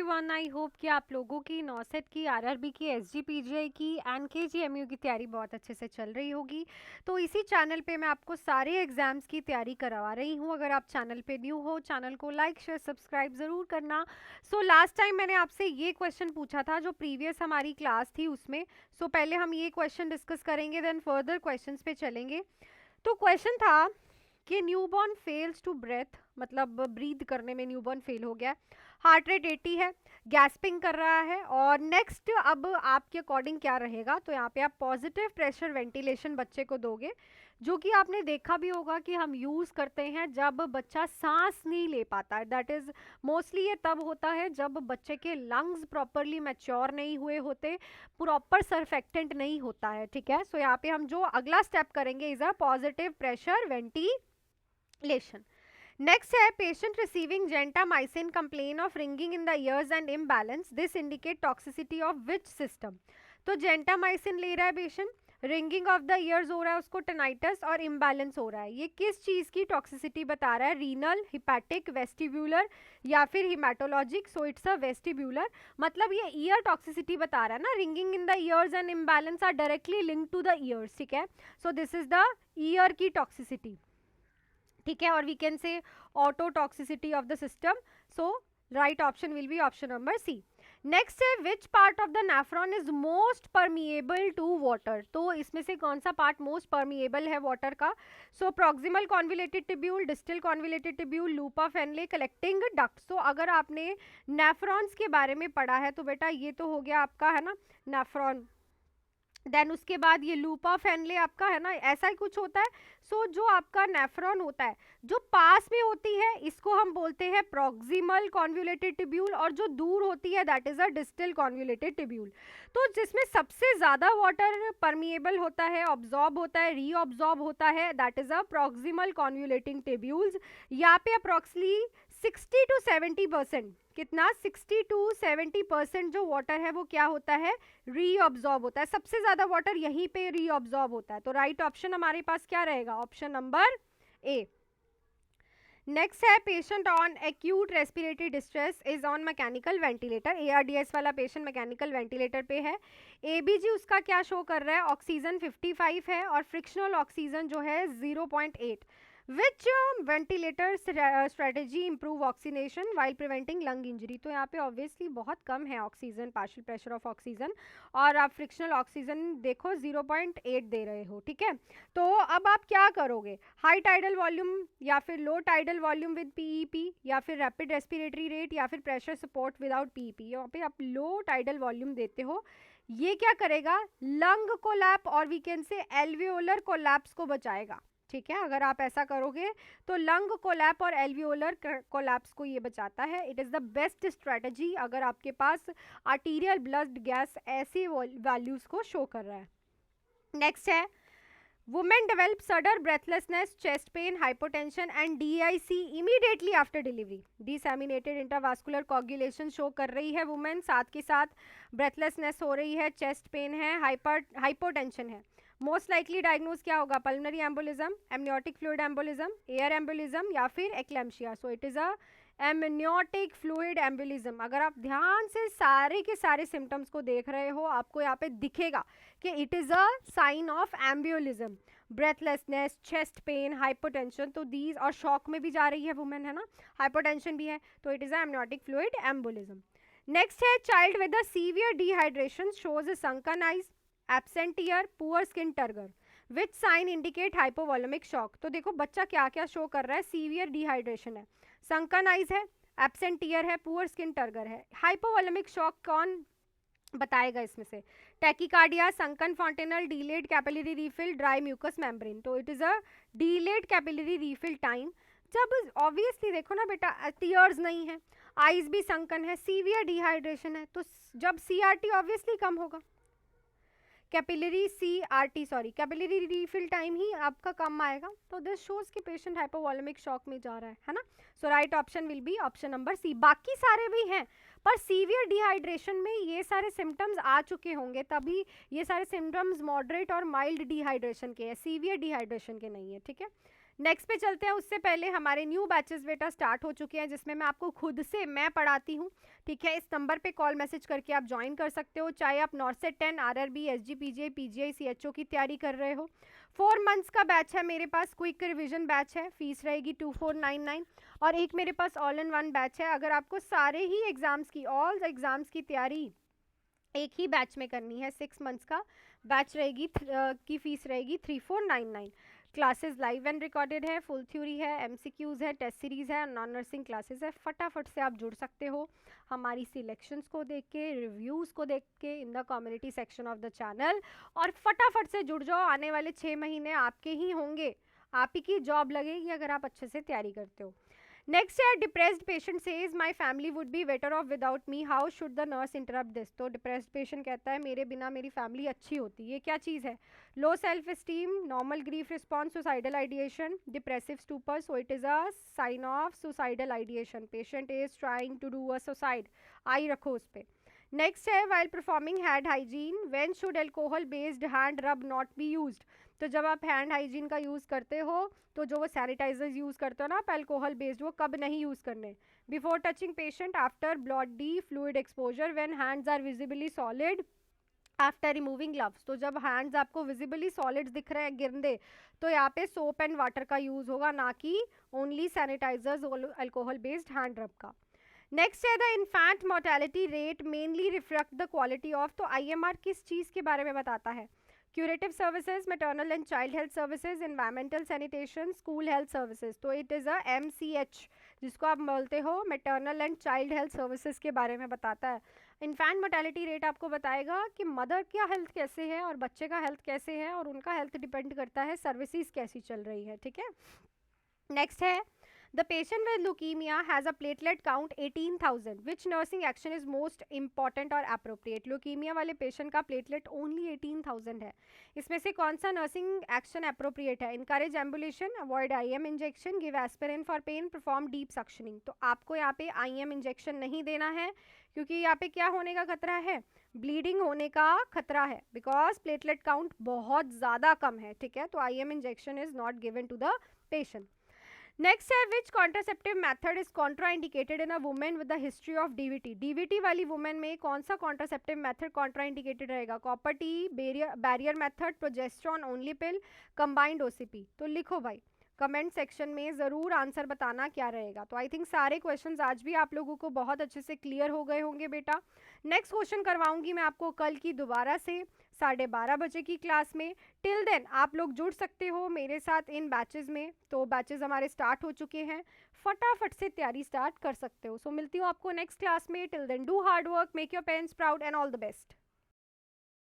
Everyone, I hope कि आप लोगों की नौसेट की, आरआरबी की, एसजीपीजीआई की एंड केजीएमयू की तैयारी बहुत अच्छे से चल रही होगी। तो इसी चैनल पे मैं आपको सारे एग्जाम्स की तैयारी करवा रही हूँ। अगर आप चैनल पे न्यू हो, चैनल को लाइक शेयर सब्सक्राइब ज़रूर करना। लास्ट टाइम मैंने आपसे ये क्वेश्चन पूछा था जो प्रीवियस हमारी क्लास थी उसमें। पहले हम ये क्वेश्चन डिस्कस करेंगे, देन फर्दर क्वेश्चन पे चलेंगे। तो क्वेश्चन था कि न्यूबॉर्न फेल्स टू ब्रेथ, मतलब ब्रीथ करने में न्यूबॉर्न फेल हो गया, हार्ट रेट 80 है, गैस्पिंग कर रहा है, और नेक्स्ट अब आपके अकॉर्डिंग क्या रहेगा। तो यहाँ पे आप पॉजिटिव प्रेशर वेंटिलेशन बच्चे को दोगे, जो कि आपने देखा भी होगा कि हम यूज़ करते हैं जब बच्चा सांस नहीं ले पाता है। दैट इज़ मोस्टली ये तब होता है जब बच्चे के लंग्स प्रॉपरली मैच्योर नहीं हुए होते, प्रॉपर सर्फेक्टेंट नहीं होता है। ठीक है, यहाँ पे हम जो अगला स्टेप करेंगे is a positive pressure ventilation. Next है patient receiving gentamicin complain of ringing in the ears and imbalance. This indicate toxicity of which system? तो gentamicin ले रहा है patient, ringing of the years हो रहा है उसको, टेनाइटस और इम्बैलेंस हो रहा है। ये किस चीज़ की टॉक्सिसिटी बता रहा है? रीनल, हिपैटिक, वेस्टिब्यूलर या फिर हिमेटोलॉजिक। सो इट्स अ वेस्टिब्यूलर, मतलब ये ईयर टॉक्सिसिटी बता रहा है ना। Ringing in the ears and imbalance are directly link to the ears. ठीक है, so this is the ear की टॉक्सिसिटी। ठीक है, और we can say auto toxicity of the system. So right option will be option number C. Next है which part of the nephron is most permeable to water. तो इसमें से कौन सा पार्ट मोस्ट परमिएबल है वाटर का? So proximal convoluted tubule, distal convoluted tubule, loop of Henle, collecting duct. So अगर आपने नेफ्रॉन्स के बारे में पढ़ा है तो बेटा ये तो हो गया आपका, है ना, नेफ्रॉन। देन उसके बाद ये लूप ऑफ हेनले आपका, है ना, ऐसा ही कुछ होता है। जो आपका नेफ्रॉन होता है जो पास में होती है इसको हम बोलते हैं प्रॉक्सिमल कॉन्वुलेटेड टिब्यूल, और जो दूर होती है that is a distal convoluted tubule. तो जिसमें सबसे ज्यादा वाटर परमिएबल होता है, ऑब्जॉर्ब होता है, रीऑब्जॉर्ब होता है, that is a proximal convoluting tubules. यहाँ पे अप्रोक्सीमेटली 60 to 70%, कितना, 60 to 70% जो वाटर है वो क्या होता है? रीअब्जॉर्ब होता है। सबसे ज्यादा वाटर यहीं पे रीअब्जॉर्ब होता है। तो राइट ऑप्शन हमारे पास क्या रहेगा? Option number A. नेक्स्ट है patient on acute respiratory distress is on mechanical ventilator. ARDS वाला पेशेंट मैकेनिकल वेंटिलेटर पे है। एबीजी उसका क्या शो कर रहा है? ऑक्सीजन 55 है और फ्रिक्शनल ऑक्सीजन जो है 0.8। Which ventilator strategy improve oxygenation while preventing lung injury. तो यहाँ पे ऑब्वियसली बहुत कम है oxygen, partial pressure of oxygen, और आप फ्रिक्शनल ऑक्सीजन देखो 0.8 दे रहे हो। ठीक है, तो अब आप क्या करोगे? हाई टाइडल वॉल्यूम या फिर लो टाइडल वॉल्यूम विद पीईपी, या फिर रैपिड रेस्पिरेटरी रेट, या फिर प्रेशर सपोर्ट विदाउट पीईपी। यहाँ पे आप लो टाइडल वॉल्यूम देते हो। ये क्या करेगा? लंग कोलैप और we can say alveolar collapse को बचाएगा। ठीक है, अगर आप ऐसा करोगे तो लंग कोलैप और एल्वियोलर कोलैप्स को ये बचाता है। It is the best strategy अगर आपके पास आर्टीरियल ब्लड गैस ऐसी वैल्यूज को शो कर रहा है। नेक्स्ट है women develop sudden breathlessness, chest pain, hypotension and DIC immediately after delivery. Disseminated intravascular coagulation show कर रही है वुमेन, साथ के साथ ब्रेथलेसनेस हो रही है, चेस्ट पेन है, हाइपोटेंशन है। मोस्ट लाइकली डायग्नोज क्या होगा? Pulmonary embolism, amniotic fluid embolism, air embolism या फिर eclampsia. So it is a amniotic fluid embolism. अगर आप ध्यान से सारे के सारे सिम्टम्स को देख रहे हो आपको यहाँ पे दिखेगा कि it is a sign of embolism. Breathlessness, chest pain, hypotension, तो दीज, और शॉक में भी जा रही है वुमेन, है ना, हाइपोटेंशन भी है, तो it is a amniotic fluid embolism. Next है child with a severe dehydration shows sunken eyes, absent ear, poor skin turgor. Which sign indicate hypovolemic shock. तो देखो बच्चा क्या क्या शो कर रहा है? सीवियर डिहाइड्रेशन है, संकन आइज है, एब्सेंट ईयर है, पुअर स्किन टर्गर है। हाइपोवॉल्यूमिक शॉक कौन बताएगा इसमें से? Tachycardia, sunken fontanelle, delayed capillary refill, dry mucous membrane. तो it is a डीलेड capillary refill time, जब ऑब्वियसली देखो ना बेटा टीयर्स नहीं है, आइज भी संकन है, सीवियर डिहाइड्रेशन है, तो जब सीआरटी ऑब्वियसली कम होगा, कैपिलरी रीफिल टाइम ही आपका कम आएगा। तो दिस शोज कि पेशेंट हाइपोवॉल्यूमिक शॉक में जा रहा है ना। So right option will be option number C. बाकी सारे भी हैं पर सीवियर डिहाइड्रेशन में ये सारे सिम्टम्स आ चुके होंगे, तभी ये सारे सिम्टम्स मॉडरेट और माइल्ड डिहाइड्रेशन के हैं, सीवियर डिहाइड्रेशन के नहीं है। ठीक है, नेक्स्ट पे चलते हैं, उससे पहले हमारे न्यू बैचेस बेटा स्टार्ट हो चुके हैं, जिसमें मैं आपको खुद से मैं पढ़ाती हूँ, ठीक है। इस नंबर पे कॉल मैसेज करके आप ज्वाइन कर सकते हो, चाहे आप नॉर्सेट 10 आरआरबी एसजीपीजीआई पीजीआई सीएचओ की तैयारी कर रहे हो। 4 मंथ्स का बैच है मेरे पास, क्विक रिविजन बैच है, फीस रहेगी 2499। और एक मेरे पास ऑल इन वन बैच है, अगर आपको सारे ही एग्जाम्स की, ऑल एग्जाम्स की तैयारी एक ही बैच में करनी है, 6 मंथ्स का बैच रहेगी, की फीस रहेगी 3499। क्लासेस लाइव एंड रिकॉर्डेड है, फुल थ्योरी है, एमसीक्यूज है, टेस्ट सीरीज है, नॉन नर्सिंग क्लासेस है। फटाफट से आप जुड़ सकते हो हमारी सिलेक्शंस को देख के, रिव्यूज़ को देख के in the community section of the channel, और फटाफट से जुड़ जाओ। आने वाले 6 महीने आपके ही होंगे, आप ही की जॉब लगेगी अगर आप अच्छे से तैयारी करते हो। नेक्स्ट है, depressed patient says my family would be better of without me, how should the nurse interrupt this. तो डिप्रेस्ड पेशेंट कहता है मेरे बिना मेरी फैमिली अच्छी होती। ये क्या चीज़ है? Low self esteem, normal grief response, suicidal ideation, depressive stupor, so it is a sign of suicidal ideation, patient is trying to do a suicide. Eye रखो उस पर। नेक्स्ट है, while performing hand hygiene when should alcohol based hand rub not be used. तो जब आप hand hygiene का use करते हो, तो जो वो सैनिटाइजर्स यूज़ करते हो ना आप अल्कोहल बेस्ड, वो कब नहीं यूज़ करने? Before touching patient, after body fluid exposure, when hands are visibly solid, after removing gloves. तो जब हैंड्स आपको विजिबली सॉलिड्स दिख रहे हैं गिरने, तो यहाँ पे सोप एंड वाटर का यूज़ होगा, ना कि only sanitisers alcohol based hand rub का। नेक्स्ट है, the infant mortality rate mainly reflect the quality of. तो आईएमआर किस चीज़ के बारे में बताता है? Curative services, maternal and child health services, environmental sanitation, school health services. तो इट इज़ अ एमसीएच, जिसको आप बोलते हो maternal and child health services के बारे में बताता है। इन्फेंट मोर्टेलिटी रेट आपको बताएगा कि मदर का हेल्थ कैसे है और बच्चे का हेल्थ कैसे है, और उनका हेल्थ डिपेंड करता है सर्विसेज कैसी चल रही है, ठीक है। नेक्स्ट है, the patient with leukemia has a platelet count 18,000. Which nursing action is most important or appropriate? leukemia वाले patient का platelet only 18,000 है। इसमें से कौन सा nursing action appropriate है? Encourage ambulation, avoid IM injection, give aspirin for pain, perform deep suctioning। तो आपको यहाँ पे IM injection नहीं देना है, क्योंकि यहाँ पे क्या होने का खतरा है? ब्लीडिंग होने का खतरा है, बिकॉज प्लेटलेट काउंट बहुत ज़्यादा कम है, ठीक है। तो IM injection is not given to the patient. Next है, which contraceptive method is contraindicated in a women with the history of DVT. DVT वाली वुमेन में कौन सा कॉन्ट्रासेप्टिव मेथड कॉन्ट्राइंडिकेटेड रहेगा? Copper T, barrier method, progesterone only pill, combined OCP. तो लिखो भाई, comment section में ज़रूर आंसर बताना क्या रहेगा। तो आई थिंक सारे क्वेश्चंस आज भी आप लोगों को बहुत अच्छे से क्लियर हो गए होंगे बेटा। नेक्स्ट क्वेश्चन करवाऊंगी मैं आपको कल की दोबारा से 12:30 बजे की क्लास में। टिल देन आप लोग जुड़ सकते हो मेरे साथ इन बैचेस में। तो बैचेस हमारे स्टार्ट हो चुके हैं, फटाफट से तैयारी स्टार्ट कर सकते हो। सो मिलती हूँ आपको नेक्स्ट क्लास में। Till then do hard work, make your parents proud and all the best.